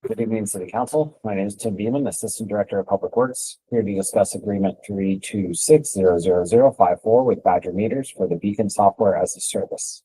Good evening, City Council. My name is Tim Beeman, Assistant Director of Public Works, here to discuss Agreement 326000054 with Badger Meters for the Beacon Software as a Service.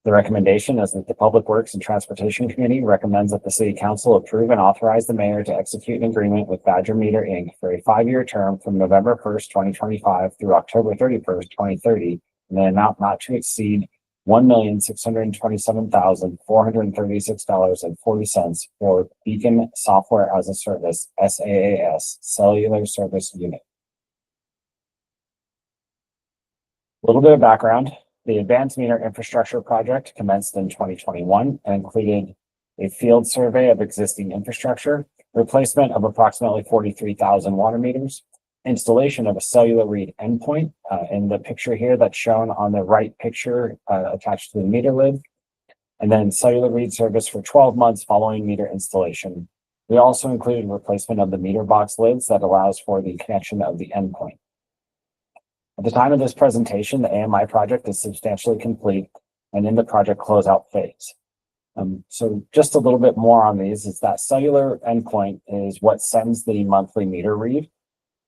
The recommendation is that the Public Works and Transportation Committee recommends that the City Council approve and authorize the mayor to execute an agreement with Badger Meter Inc. for a 5-year term from November 1st, 2025 through October 31st, 2030, in an amount not to exceed $1,627,436.40 for Beacon Software as a Service, SaaS, Cellular Service Unit. A little bit of background. The Advanced Meter Infrastructure Project commenced in 2021 and included a field survey of existing infrastructure, replacement of approximately 43,000 water meters, installation of a cellular read endpoint in the picture here that's shown on the right picture attached to the meter lid, and then cellular read service for 12 months following meter installation. We also included replacement of the meter box lids that allows for the connection of the endpoint. At the time of this presentation, the AMI project is substantially complete and in the project closeout phase. So just a little bit more on these is that cellular endpoint is what sends the monthly meter read.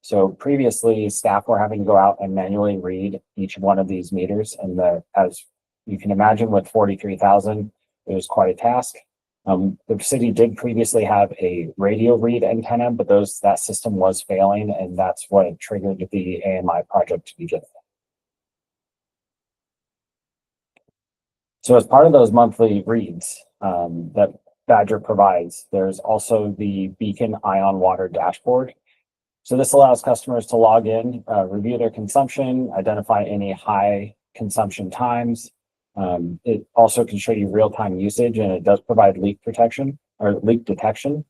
So previously, staff were having to go out and manually read each one of these meters. And as you can imagine, with 43,000, it was quite a task. The city did previously have a radio read antenna, but that system was failing, and that's what triggered the AMI project to begin with. So as part of those monthly reads that Badger provides, there's also the Beacon Ion Water dashboard. So this allows customers to log in, review their consumption, identify any high consumption times. It also can show you real-time usage, and it does provide leak protection or leak detection.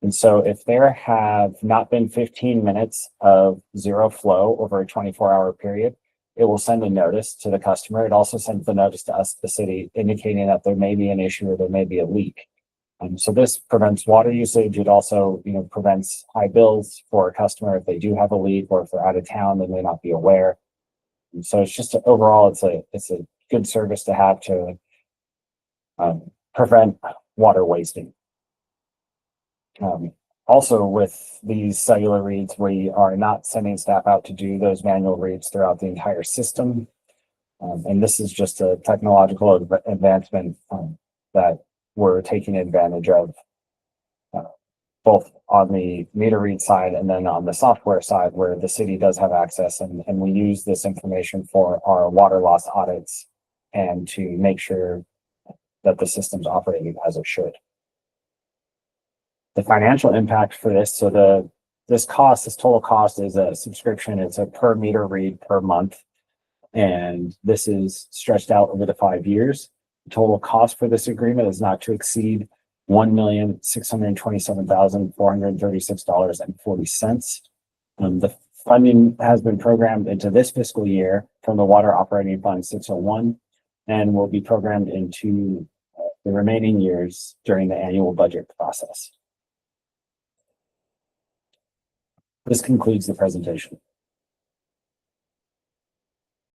And so if there have not been 15 minutes of zero flow over a 24-hour period, it will send a notice to the customer. It also sends the notice to us, the city, indicating that there may be an issue or there may be a leak. So this prevents water usage. It also, prevents high bills for a customer if they do have a leak, or if they're out of town, they may not be aware. And so it's just overall, it's a good service to have to prevent water wasting. Also, with these cellular reads, we are not sending staff out to do those manual reads throughout the entire system. And this is just a technological advancement that we're taking advantage of, both on the meter read side and then on the software side, where the city does have access, and we use this information for our water loss audits and to make sure that the system's operating as it should. The financial impact for this, so this total cost is a subscription. It's a per meter read per month, and this is stretched out over the 5 years. The total cost for this agreement is not to exceed $1,627,436.40. The funding has been programmed into this fiscal year from the Water Operating Fund 601 and will be programmed into the remaining years during the annual budget process. This concludes the presentation.